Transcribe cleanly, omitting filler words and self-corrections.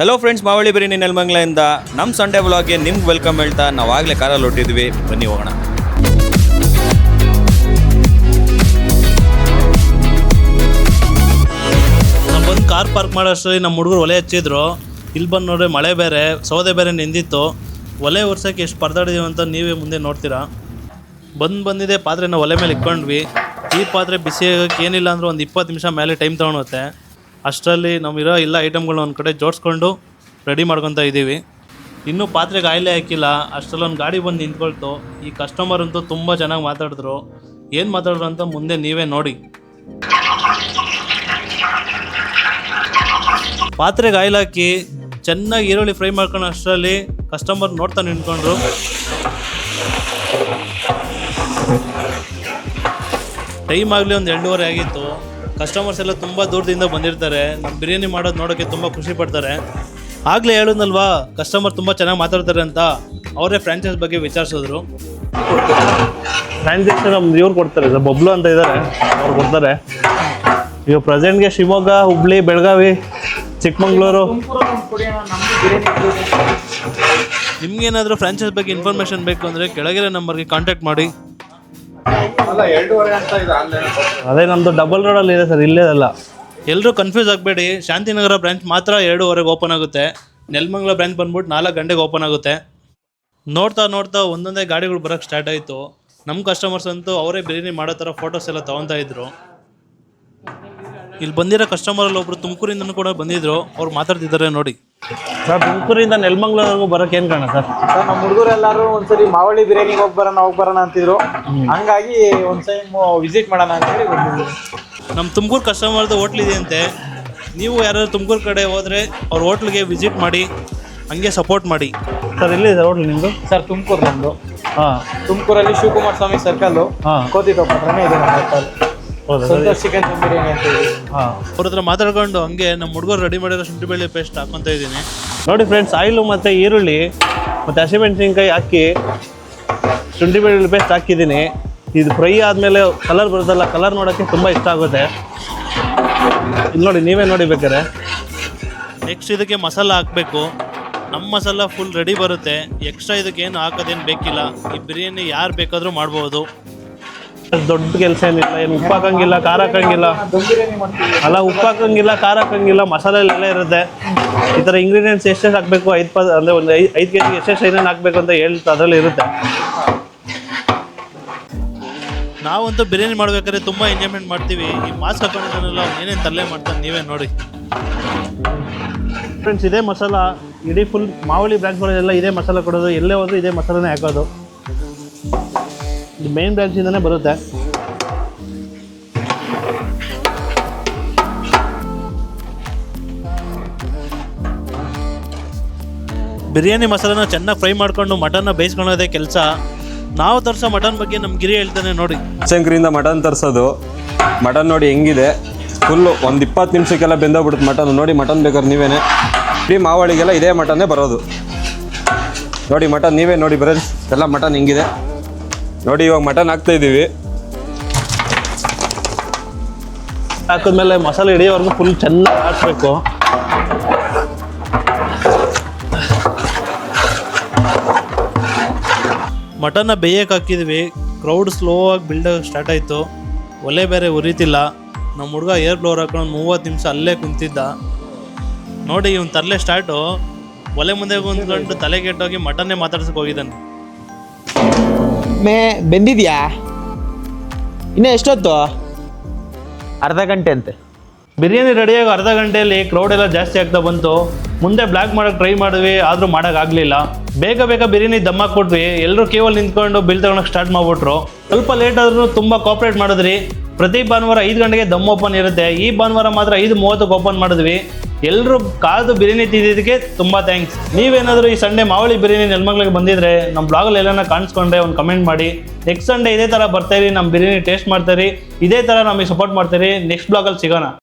Hello friends, ಮಾವಳಿ biryani ನೆಲಮಂಗಲದಿಂದ ನಮ್ಮ Sunday ವ್ಲಾಗ್ಗೆ ನಿಮ್ಗೆ welcome ಹೇಳ್ತಾ ನಾವು ಆಗಲೇ ಕಾರಲ್ಲಿ ಹೊಟ್ಟಿದ್ವಿ. ಬನ್ನಿ ಹೋಗೋಣ. ನಾವು ಬಂದು ಕಾರ್ ಪಾರ್ಕ್ ಮಾಡೋಷ್ಟರಲ್ಲಿ ನಮ್ಮ ಹುಡುಗರು ಒಲೆ ಹಚ್ಚಿದ್ರು. ಇಲ್ಲಿ ಬಂದು ನೋಡ್ರಿ ಮಳೆ ಬೇರೆ, ಸೌದೆ ಬೇರೆ ನಿಂದಿತ್ತು. ಒಲೆ ಒರ್ಸೋಕ್ಕೆ ಎಷ್ಟು ಪರದಾಡಿದೀವಿ ಅಂತ ನೀವೇ ಮುಂದೆ ನೋಡ್ತೀರಾ. ಬಂದಿದೆ ಪಾತ್ರೆನ ಒಲೆ ಮೇಲೆ ಇಟ್ಕೊಂಡ್ವಿ. ಈ ಪಾತ್ರೆ ಬಿಸಿ ಆಗೋಕ್ಕೆ ಏನಿಲ್ಲ ಅಂದರೂ ಒಂದು 20 ನಿಮಿಷ ಮೇಲೆ ಟೈಮ್ ತೊಗೊಳುತ್ತೆ. ಅಷ್ಟರಲ್ಲಿ ನಮ್ಮಿರೋ ಎಲ್ಲ ಐಟಮ್ಗಳನ್ನ ಒಂದು ಕಡೆ ಜೋಡಿಸ್ಕೊಂಡು ರೆಡಿ ಮಾಡ್ಕೊತಾ ಇದ್ದೀವಿ. ಇನ್ನೂ ಪಾತ್ರೆಗೆ ಆಯಿಲೇ ಹಾಕಿಲ್ಲ. ಅಷ್ಟರಲ್ಲಿ ಒಂದು ಗಾಡಿ ಬಂದು ನಿಂತ್ಕೊಳ್ತು. ಈ ಕಸ್ಟಮರ್ ಅಂತೂ ತುಂಬ ಚೆನ್ನಾಗಿ ಮಾತಾಡಿದ್ರು. ಏನು ಮಾತಾಡಿದ್ರು ಅಂತ ಮುಂದೆ ನೀವೇ ನೋಡಿ. ಪಾತ್ರೆಗೆ ಆಯಿಲ್ ಹಾಕಿ ಚೆನ್ನಾಗಿ ಈರುಳ್ಳಿ ಫ್ರೈ ಮಾಡ್ಕೊಂಡು ಅಷ್ಟರಲ್ಲಿ ಕಸ್ಟಮರ್ ನೋಡ್ತಾ ನಿಂತ್ಕೊಂಡ್ರು. ಟೈಮ್ ಆಗಲಿ ಒಂದು 2:30 ಆಗಿತ್ತು. ಕಸ್ಟಮರ್ಸ್ ಎಲ್ಲ ತುಂಬ ದೂರದಿಂದ ಬಂದಿರ್ತಾರೆ. ನಮ್ಮ ಬಿರಿಯಾನಿ ಮಾಡೋದು ನೋಡೋಕ್ಕೆ ತುಂಬ ಖುಷಿ ಪಡ್ತಾರೆ. ಆಗಲೇ ಹೇಳೋದಲ್ವಾ, ಕಸ್ಟಮರ್ ತುಂಬ ಚೆನ್ನಾಗಿ ಮಾತಾಡ್ತಾರೆ ಅಂತ. ಅವರೇ ಫ್ರಾಂಚೈಸ್ ಬಗ್ಗೆ ವಿಚಾರಿಸಿದ್ರು. ಫ್ರಾಂಚೈಸ್ ನಮ್ದು ಇವ್ರು ಕೊಡ್ತಾರೆ, ಬಬ್ಲು ಅಂತ ಇದ್ದಾರೆ, ಅವ್ರು ಕೊಡ್ತಾರೆ. ಈಗ ಪ್ರೆಸೆಂಟ್ಗೆ ಶಿವಮೊಗ್ಗ, ಹುಬ್ಳಿ, ಬೆಳಗಾವಿ, ಚಿಕ್ಕಮಂಗ್ಳೂರು. ನಿಮ್ಗೇನಾದರೂ ಫ್ರಾಂಚೈಸ್ ಬಗ್ಗೆ ಇನ್ಫಾರ್ಮೇಷನ್ ಬೇಕು ಅಂದರೆ ಕೆಳಗಿರೋ ನಂಬರ್ಗೆ ಕಾಂಟ್ಯಾಕ್ಟ್ ಮಾಡಿ. ಅದೇ ನಮ್ಮದು ಡಬಲ್ ರೋಡಲ್ಲಿ ಇದೆ ಸರ್, ಇಲ್ಲೇ ಅಲ್ಲ. ಎಲ್ಲರೂ ಕನ್ಫ್ಯೂಸ್ ಆಗಬೇಡಿ. ಶಾಂತಿನಗರ ಬ್ರಾಂಚ್ ಮಾತ್ರ 2:30 ಓಪನ್ ಆಗುತ್ತೆ. ನೆಲಮಂಗಲ ಬ್ರಾಂಚ್ ಬಂದ್ಬಿಟ್ಟು 4 ಗಂಟೆಗೆ ಓಪನ್ ಆಗುತ್ತೆ. ನೋಡ್ತಾ ಒಂದೊಂದೇ ಗಾಡಿಗಳು ಬರೋಕ್ಕೆ ಸ್ಟಾರ್ಟ್ ಆಯಿತು. ನಮ್ಮ ಕಸ್ಟಮರ್ಸ್ ಅಂತೂ ಅವರೇ ಬಿರಿಯಾನಿ ಮಾಡೋ ಥರ ಫೋಟೋಸ್ ಎಲ್ಲ ತೊಗೊತಾ ಇದ್ರು. ಇಲ್ಲಿ ಬಂದಿರೋ ಕಸ್ಟಮರಲ್ಲಿ ಒಬ್ಬರು ತುಮಕೂರಿಂದನೂ ಕೂಡ ಬಂದಿದ್ರು. ಅವ್ರು ಮಾತಾಡ್ತಿದ್ದಾರೆ ನೋಡಿ. ಸರ್, ತುಮಕೂರಿಂದ ನೆಲಮಂಗಲವರೆಗೂ ಬರೋಕ್ಕೆ ಏನು ಕಾರಣ ಸರ್? ಸರ್, ನಮ್ಮ ಹುಡುಗರು ಎಲ್ಲರೂ ಒಂದ್ಸರಿ ಮಾವಳಿ ಬಿರಿಯಾನಿಗೆ ಹೋಗಿ ಬರೋಣ ಅಂತಿದ್ರು. ಹಂಗಾಗಿ ಒಂದು ಟೈಮ್ ವಿಸಿಟ್ ಮಾಡೋಣ ಅಂತೇಳಿ ಬಂದಿದ್ವಿ. ನಮ್ಮ ತುಮಕೂರು ಕಸ್ಟಮರ್ದು ಹೋಟ್ಲ್ ಇದೆ ಅಂತೆ. ನೀವು ಯಾರಾದ್ರು ತುಮಕೂರು ಕಡೆ ಹೋದರೆ ಅವ್ರ ಹೋಟ್ಲಿಗೆ ವಿಸಿಟ್ ಮಾಡಿ, ಹಂಗೆ ಸಪೋರ್ಟ್ ಮಾಡಿ. ಸರ್, ಎಲ್ಲಿ ಸರ್ ಹೋಟ್ಲ್ ನಿಮ್ಮದು? ಸರ್, ತುಮಕೂರು ನಮ್ಮದು. ಹಾಂ, ತುಮಕೂರಲ್ಲಿ ಶಿವಕುಮಾರ ಸ್ವಾಮಿ ಸರ್ಕಲ್ಲು, ಕೋತಿತೋಪ ಹತ್ರನೇ ಇದೆ ನಮ್ಮ ಹೋಟೆಲ್. ಸಂತೋಷ್ ಚಿಕನ್ ಬಿರಿಯಾನಿ ಅಂತ ಹೇಳಿ. ಹಾಂ, ಅವ್ರ ಹತ್ರ ಮಾತಾಡ್ಕೊಂಡು ಹಂಗೆ ನಮ್ಮ ಹುಡುಗರು ರೆಡಿ ಮಾಡಿರೋ ಶುಂಠಿ ಬೆಳ್ಳುಳ್ಳಿ ಪೇಸ್ಟ್ ಹಾಕ್ಕೊತಾ ಇದ್ದೀನಿ. ನೋಡಿ ಫ್ರೆಂಡ್ಸ್, ಆಯಿಲು ಮತ್ತು ಈರುಳ್ಳಿ ಮತ್ತು ಹಸಿಮೆಣಸಿನ್ಕಾಯಿ ಹಾಕಿ ಶುಂಠಿ ಬೆಳ್ಳುಳ್ಳಿ ಪೇಸ್ಟ್ ಹಾಕಿದ್ದೀನಿ. ಇದು ಫ್ರೈ ಆದಮೇಲೆ ಕಲರ್ ಬರುತ್ತಲ್ಲ, ಕಲರ್ ನೋಡೋಕ್ಕೆ ತುಂಬ ಇಷ್ಟ ಆಗುತ್ತೆ. ಇಲ್ಲಿ ನೋಡಿ, ನೀವೇ ನೋಡಿ ಬೇಕಾರೆ. ನೆಕ್ಸ್ಟ್ ಇದಕ್ಕೆ ಮಸಾಲ ಹಾಕಬೇಕು. ನಮ್ಮ ಮಸಾಲ ಫುಲ್ ರೆಡಿ ಬರುತ್ತೆ. ಎಕ್ಸ್ಟ್ರಾ ಇದಕ್ಕೆ ಏನು ಹಾಕೋದೇನು ಬೇಕಿಲ್ಲ. ಈ ಬಿರಿಯಾನಿ ಯಾರು ಬೇಕಾದರೂ ಮಾಡ್ಬೋದು. ದೊಡ್ಡ ಕೆಲಸ ಏನಿಲ್ಲ. ಏನು ಉಪ್ಪು ಹಾಕಂಗಿಲ್ಲ, ಖಾರ ಹಾಕಂಗಿಲ್ಲ. ಅಲ್ಲ, ಉಪ್ಪು ಹಾಕಂಗಿಲ್ಲ, ಖಾರ ಹಾಕಂಗಿಲ್ಲ, ಮಸಾಲೆಲ್ಲ ಇರುತ್ತೆ. ಈ ಥರ ಇಂಗ್ರೀಡಿಯೆಂಟ್ಸ್ ಎಷ್ಟೆಷ್ಟು ಹಾಕಬೇಕು, ಅಂದರೆ ಒಂದು 5 kg ಎಷ್ಟೆಷ್ಟು ಏನೇನು ಹಾಕಬೇಕು ಅಂತ ಹೇಳ್ತಾ ಅದರಲ್ಲಿ ಇರುತ್ತೆ. ನಾವಂತೂ ಬಿರಿಯಾನಿ ಮಾಡ್ಬೇಕಾದ್ರೆ ತುಂಬ ಎಂಜಾಯ್ಮೆಂಟ್ ಮಾಡ್ತೀವಿ. ಈ ಮಾಸ್ಕ್ ಹಾಕೊಂಡಿದ್ದಾನೆಲ್ಲ ಏನೇನು ತರಲೆ ಮಾಡ್ತಾನೆ ನೀವೇ ನೋಡಿ. ಫ್ರೆಂಡ್ಸ್, ಇದೇ ಮಸಾಲ ಇಡೀ ಫುಲ್ ಮಾವಳಿ ಬ್ರಾಂಚ್ಗಳೆಲ್ಲ ಇದೇ ಮಸಾಲ ಕೊಡೋದು. ಎಲ್ಲೇ ಹೋದರೂ ಇದೇ ಮಸಾಲನೇ ಹಾಕೋದು. ಇದು ಮೇನ್ ಬ್ರಾಂಚಿಂದನೇ ಬರುತ್ತೆ. ಬಿರಿಯಾನಿ ಮಸಾಲನ ಚೆನ್ನಾಗಿ ಫ್ರೈ ಮಾಡ್ಕೊಂಡು ಮಟನ್ನ ಬೇಯಿಸ್ಕೊಳ್ಳೋದೇ ಕೆಲಸ. ನಾವು ತರಿಸೋ ಮಟನ್ ಬಗ್ಗೆ ನಮ್ಮ ಗಿರಿ ಹೇಳ್ತಾನೆ ನೋಡಿ. ಶಂಕರಿಂದ ಮಟನ್ ತರಿಸೋದು. ಮಟನ್ ನೋಡಿ ಹೆಂಗಿದೆ, ಫುಲ್ಲು ಒಂದು 20 ನಿಮಿಷಕ್ಕೆಲ್ಲ ಬೆಂದೋಗ್ಬಿಡುತ್ತೆ ಮಟನ್. ನೋಡಿ, ಮಟನ್ ಬೇಕಾದ್ರೆ ನೀವೇನೆ ಫ್ರೀ ಮಾವಳಿಗೆಲ್ಲ ಇದೇ ಮಟನ್ನೇ ಬರೋದು. ನೋಡಿ ಮಟನ್ ನೀವೇ ನೋಡಿ ಬರೋದು ಎಲ್ಲ ಮಟನ್ ಹೆಂಗಿದೆ ನೋಡಿ. ಇವಾಗ ಮಟನ್ ಹಾಕ್ತಾ ಇದ್ದೀವಿ. ಹಾಕಿದ್ಮೇಲೆ ಮಸಾಲೆ ಹಿಡಿಯೋವರೆಗೂ ಫುಲ್ ಚೆನ್ನಾಗಿ ಹಾಕಬೇಕು. ಮಟನ್ನ ಬೇಯಕ್ಕೆ ಹಾಕಿದ್ವಿ. ಕ್ರೌಡ್ ಸ್ಲೋ ಆಗಿ ಬಿಲ್ಡ್ ಆಗೋಕ್ಕೆ ಸ್ಟಾರ್ಟ್ ಆಯಿತು. ಒಲೆ ಬೇರೆ ಉರಿತಿಲ್ಲ. ನಮ್ಮ ಹುಡುಗ ಏರ್ ಬ್ಲೋರ್ ಹಾಕೊಂಡು 30 ನಿಮಿಷ ಅಲ್ಲೇ ಕುಂತಿದ್ದ. ನೋಡಿ, ಇವ್ನು ತರಲೆ ಸ್ಟಾರ್ಟು. ಒಲೆ ಮುಂದೆ ಕುಂತ್ಕೊಂಡು ತಲೆ ಕೆಟ್ಟೋಗಿ ಮಟನ್ನೇ ಮಾತಾಡ್ಸಕ್ಕೆ ಹೋಗಿದ್ದಾನೆ. ಬೆಂದಿದ್ಯಾ? ಇನ್ನೂ ಎಷ್ಟೊತ್ತು? ಅರ್ಧ ಗಂಟೆ ಅಂತೆ. ಬಿರಿಯಾನಿ ರೆಡಿಯಾಗಿ ಅರ್ಧ ಗಂಟೆಯಲ್ಲಿ ಕ್ರೌಡ್ ಎಲ್ಲ ಜಾಸ್ತಿ ಆಗ್ತಾ ಬಂತು. ಮುಂದೆ ಬ್ಲ್ಯಾಕ್ ಮಾಡೋಕ್ಕೆ ಟ್ರೈ ಮಾಡಿದ್ವಿ, ಆದರೂ ಮಾಡೋಕ್ಕಾಗಲಿಲ್ಲ. ಬೇಗ ಬಿರಿಯಾನಿ ದಮ್ ಹಾಕ್ಬಿಟ್ವಿ. ಎಲ್ಲರೂ ಕೇವಲ್ ನಿಂತ್ಕೊಂಡು ಬಿಲ್ ತಗೊಳಕ್ಕೆ ಸ್ಟಾರ್ಟ್ ಮಾಡಿಬಿಟ್ರು. ಸ್ವಲ್ಪ ಲೇಟ್ ಆದರೂ ತುಂಬ ಕೋಆಪ್ರೇಟ್ ಮಾಡಿದ್ರಿ. ಪ್ರತಿ ಭಾನುವಾರ 5 ಗಂಟೆಗೆ ದಮ್ ಓಪನ್ ಇರುತ್ತೆ. ಈ ಭಾನುವಾರ ಮಾತ್ರ 5:30ಕ್ಕೆ ಓಪನ್ ಮಾಡಿದ್ವಿ. ಎಲ್ಲರೂ ಕಾದು ಬಿರಿಯಾನಿ ತಿಂದಿದ್ದಕ್ಕೆ ತುಂಬ ಥ್ಯಾಂಕ್ಸ್. ನೀವೇನಾದರೂ ಈ ಸಂಡೇ ಮಾವಳಿ ಬಿರಿಯಾನಿ ನೆಲಮಂಗಲಕ್ಕೆ ಬಂದಿದ್ರೆ ನಮ್ಮ ಬ್ಲಾಗಲ್ಲಿ ಎಲ್ಲನ ಕಾಣಿಸ್ಕೊಂಡ್ರೆ ಒಂದು ಕಮೆಂಟ್ ಮಾಡಿ. ನೆಕ್ಸ್ಟ್ ಸಂಡೇ ಇದೇ ಥರ ಬರ್ತಾಯಿರಿ, ನಮ್ಮ ಬಿರಿಯಾನಿ ಟೇಸ್ಟ್ ಮಾಡ್ತಾಯಿರಿ, ಇದೇ ಥರ ನಮಗೆ ಸಪೋರ್ಟ್ ಮಾಡ್ತಾಯಿರಿ. ನೆಕ್ಸ್ಟ್ ಬ್ಲಾಗಲ್ಲಿ ಸಿಗೋಣ.